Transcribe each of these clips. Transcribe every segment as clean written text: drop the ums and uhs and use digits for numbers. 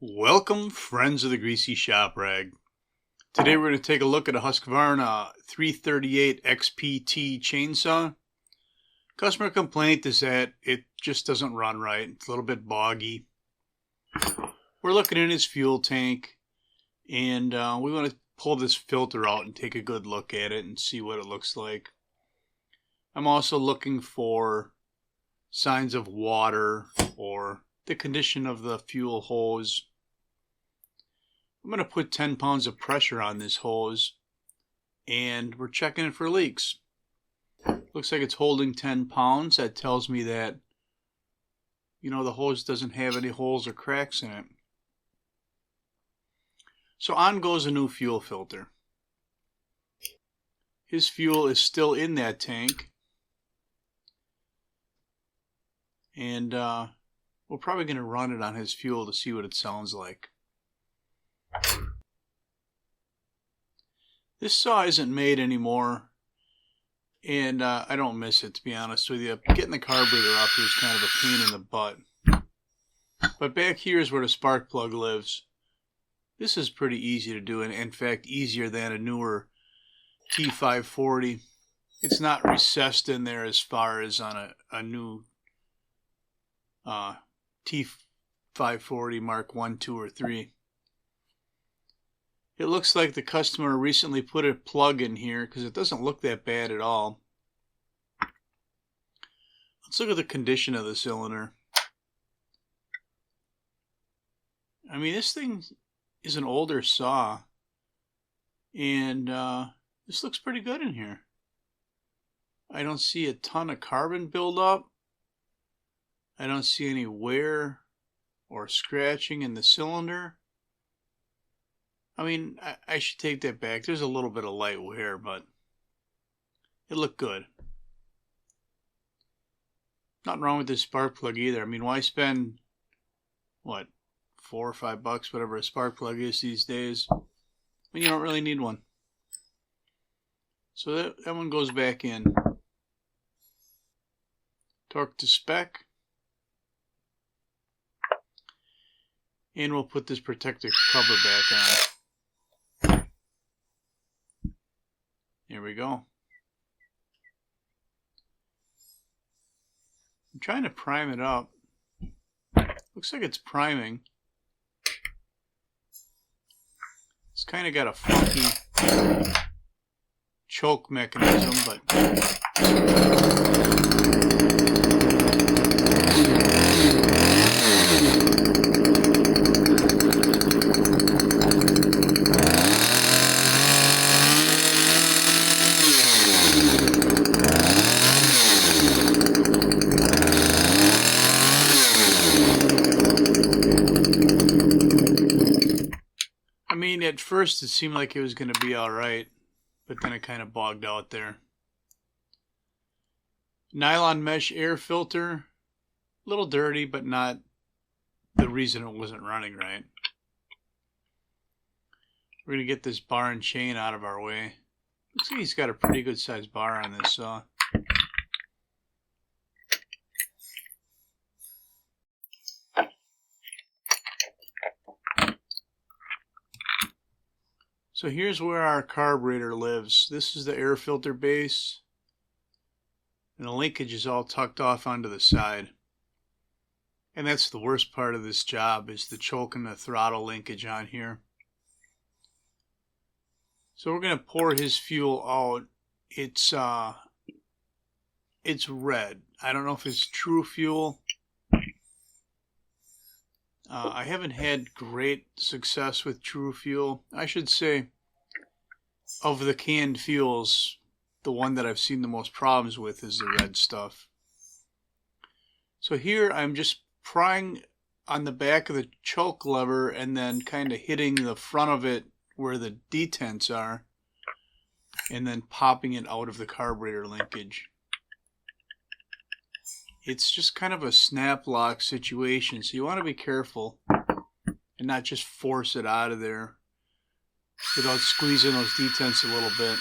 Welcome, friends of the Greasy Shop Rag. Today we're going to take a look at a Husqvarna 338XPT chainsaw. Customer complaint is that it just doesn't run right. It's a little bit boggy. We're looking in his fuel tank, and we want to pull this filter out and take a good look at it and see what it looks like. I'm also looking for signs of water or the condition of the fuel hose. I'm going to put 10 pounds of pressure on this hose, and we're checking it for leaks. Looks like it's holding 10 pounds. That tells me that, the hose doesn't have any holes or cracks in it. So on goes a new fuel filter. His fuel is still in that tank, and we're probably going to run it on his fuel to see what it sounds like. This saw isn't made anymore, and I don't miss it, to be honest with you. Getting the carburetor up here is kind of a pain in the butt. But back here is where the spark plug lives. This is pretty easy to do, and in fact easier than a newer T540. It's not recessed in there as far as on a new T540 Mark 1, 2, or 3. It looks like the customer recently put a plug in here because it doesn't look that bad at all. Let's look at the condition of the cylinder. I mean, this thing is an older saw, and this looks pretty good in here. I don't see a ton of carbon buildup. I don't see any wear or scratching in the cylinder. I mean, I should take that back. There's a little bit of light wear, but it looked good. Nothing wrong with this spark plug either. I mean, why spend, what, $4 or $5, whatever a spark plug is these days, when you don't really need one? So that one goes back in. Torque to spec. And we'll put this protective cover back on. Here we go. I'm trying to prime it up. Looks like it's priming. It's kind of got a funky choke mechanism, but at first it seemed like it was going to be alright, but then it kind of bogged out there. Nylon mesh air filter, a little dirty, but not the reason it wasn't running right. We're going to get this bar and chain out of our way. Looks like he's got a pretty good sized bar on this saw. So here's where our carburetor lives. This is the air filter base, and the linkage is all tucked off onto the side. And that's the worst part of this job, is the choke and the throttle linkage on here. So we're going to pour his fuel out. It's red. I don't know if it's true fuel. I haven't had great success with true fuel. I should say, of the canned fuels, the one that I've seen the most problems with is the red stuff. So here I'm just prying on the back of the choke lever and then kind of hitting the front of it where the detents are, and then popping it out of the carburetor linkage. It's just kind of a snap lock situation, so you want to be careful and not just force it out of there without squeezing those detents a little bit.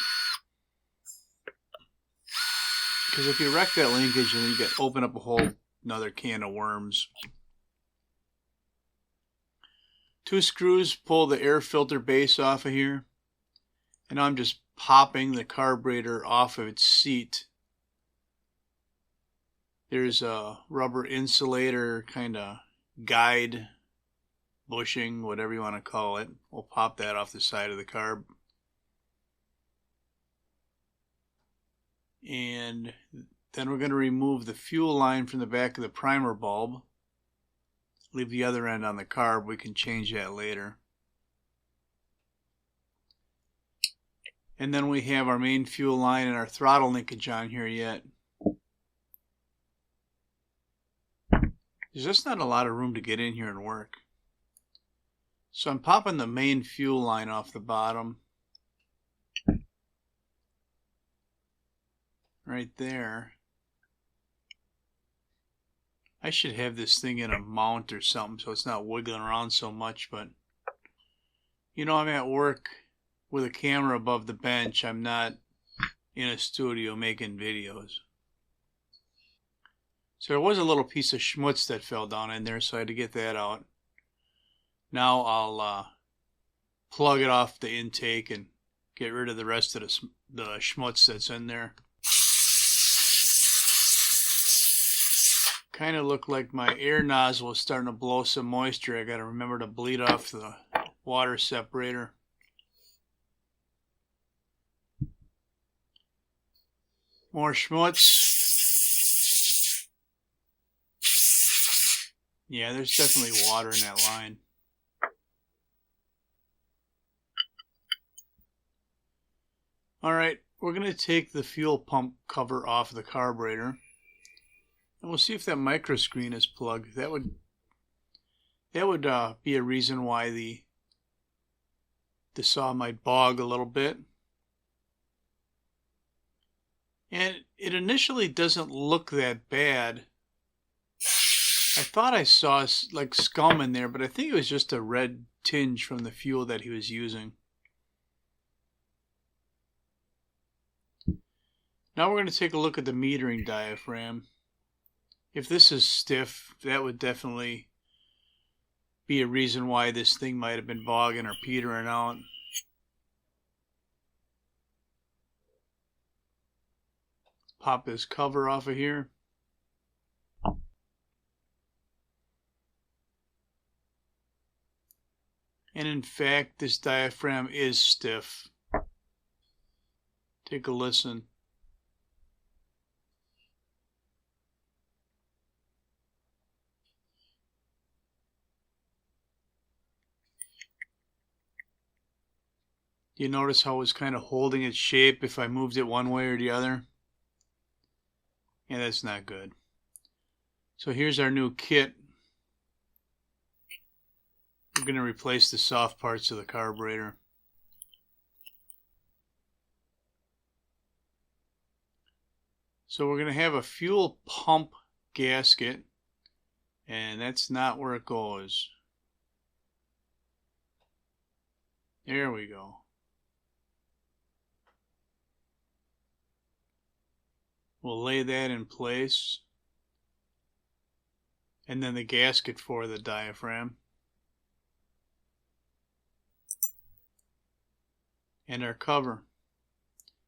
Because if you wreck that linkage, then you open up a whole another can of worms. 2 screws pull the air filter base off of here. And now I'm just popping the carburetor off of its seat. There's a rubber insulator kind of guide bushing, whatever you want to call it. We'll pop that off the side of the carb. And then we're going to remove the fuel line from the back of the primer bulb. Leave the other end on the carb. We can change that later. And then we have our main fuel line and our throttle linkage on here yet. There's just not a lot of room to get in here and work. So I'm popping the main fuel line off the bottom. Right there. I should have this thing in a mount or something so it's not wiggling around so much, but you know, I'm at work with a camera above the bench. I'm not in a studio making videos. So there was a little piece of schmutz that fell down in there, so I had to get that out. Now I'll plug it off the intake and get rid of the rest of the schmutz that's in there. Kind of looked like my air nozzle is starting to blow some moisture. I got to remember to bleed off the water separator. More schmutz. Yeah, there's definitely water in that line. Alright, we're going to take the fuel pump cover off the carburetor. And we'll see if that micro screen is plugged. That would be a reason why the saw might bog a little bit. And it initially doesn't look that bad. I thought I saw like scum in there, but I think it was just a red tinge from the fuel that he was using. Now we're going to take a look at the metering diaphragm. If this is stiff, that would definitely be a reason why this thing might have been bogging or petering out. Pop this cover off of here. And in fact, this diaphragm is stiff. Take a listen. You notice how it was kind of holding its shape if I moved it one way or the other? Yeah, that's not good. So here's our new kit. We're going to replace the soft parts of the carburetor. So we're going to have a fuel pump gasket, and that's not where it goes. There we go. We'll lay that in place. And then the gasket for the diaphragm. And our cover.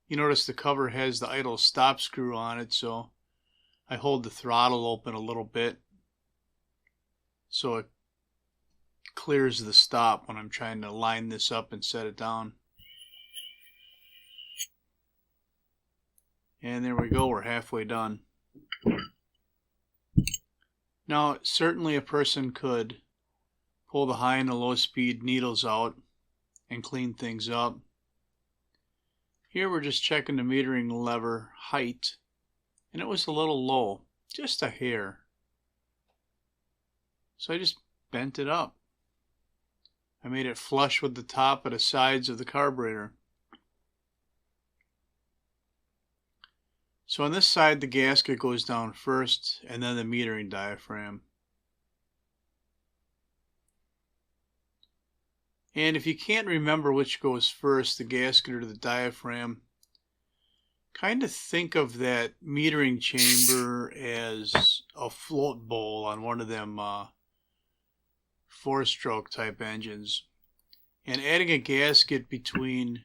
You notice the cover has the idle stop screw on it, so I hold the throttle open a little bit so it clears the stop when I'm trying to line this up and set it down. And there we go, we're halfway done. Now, certainly a person could pull the high and the low speed needles out and clean things up. Here we're just checking the metering lever height, and it was a little low, just a hair. So I just bent it up. I made it flush with the top of the sides of the carburetor. So on this side, the gasket goes down first, and then the metering diaphragm. And if you can't remember which goes first, the gasket or the diaphragm, kind of think of that metering chamber as a float bowl on one of them 4-stroke type engines. And adding a gasket between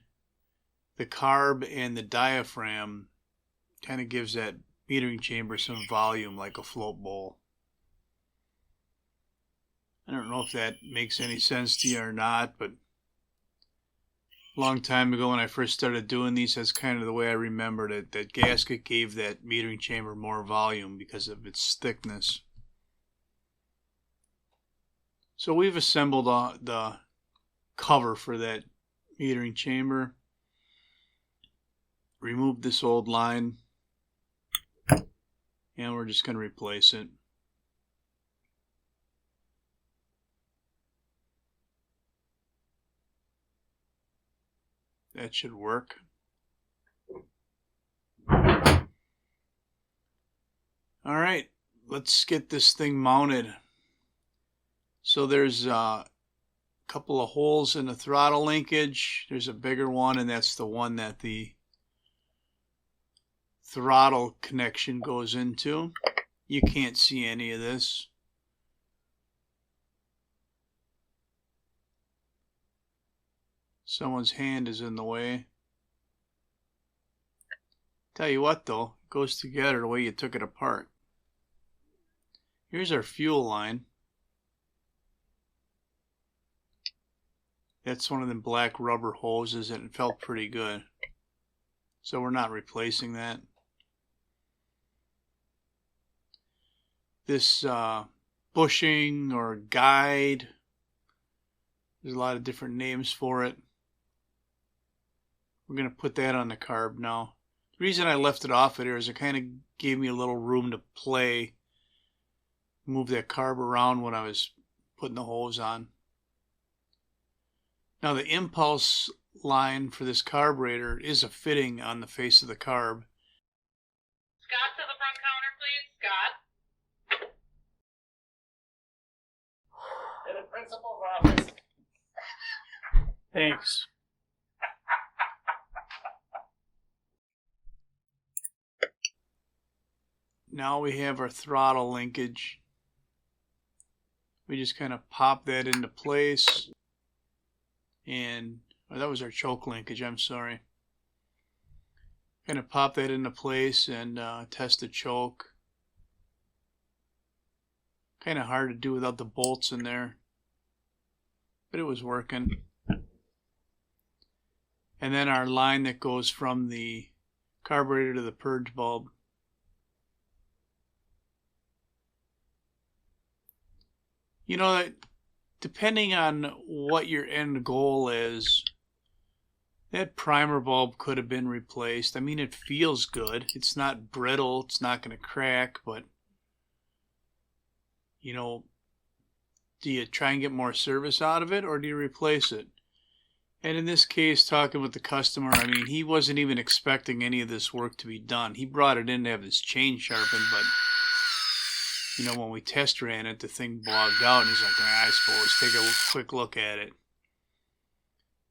the carb and the diaphragm kind of gives that metering chamber some volume, like a float bowl. I don't know if that makes any sense to you or not, but a long time ago when I first started doing these, that's kind of the way I remembered it. That gasket gave that metering chamber more volume because of its thickness. So we've assembled the cover for that metering chamber. Removed this old line, and we're just going to replace it. That should work. Alright, let's get this thing mounted. So there's a couple of holes in the throttle linkage. There's a bigger one, and that's the one that the throttle connection goes into. You can't see any of this. Someone's hand is in the way. Tell you what though, it goes together the way you took it apart. Here's our fuel line. That's one of them black rubber hoses, and it felt pretty good. So we're not replacing that. This bushing or guide, there's a lot of different names for it. We're going to put that on the carb now. The reason I left it off of there is it kind of gave me a little room to play, move that carb around when I was putting the hose on. Now the impulse line for this carburetor is a fitting on the face of the carb. Scott to the front counter, please. Scott. In the principal's office. Thanks. Now we have our throttle linkage. We just kind of pop that into place. And oh, that was our choke linkage, I'm sorry. Kind of pop that into place and test the choke. Kind of hard to do without the bolts in there, but it was working. And then our line that goes from the carburetor to the purge bulb. You know, depending on what your end goal is, that primer bulb could have been replaced. I mean, it feels good. It's not brittle. It's not going to crack, but, you know, do you try and get more service out of it, or do you replace it? And in this case, talking with the customer, I mean, he wasn't even expecting any of this work to be done. He brought it in to have his chain sharpened, but, you know, when we test ran it, the thing bogged out, and he's like, I suppose, take a quick look at it.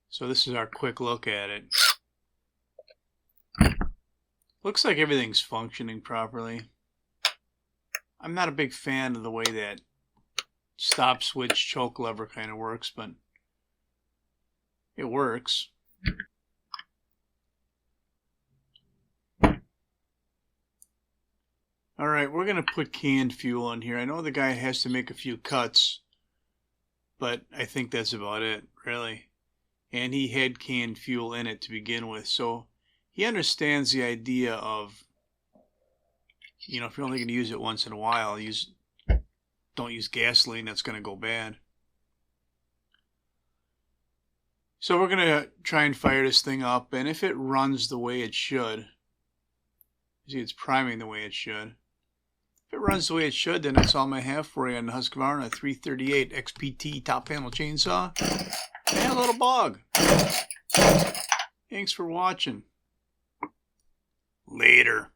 So this is our quick look at it. Looks like everything's functioning properly. I'm not a big fan of the way that stop switch choke lever kind of works, but it works. Alright, we're going to put canned fuel in here. I know the guy has to make a few cuts, but I think that's about it, really. And he had canned fuel in it to begin with, so he understands the idea of, you know, if you're only going to use it once in a while, don't use gasoline, that's going to go bad. So we're going to try and fire this thing up, and if it runs the way it should, see, it's priming the way it should. If it runs the way it should, then that's all I have for you on the Husqvarna 338XPT top panel chainsaw. And a little bog. Thanks for watching. Later.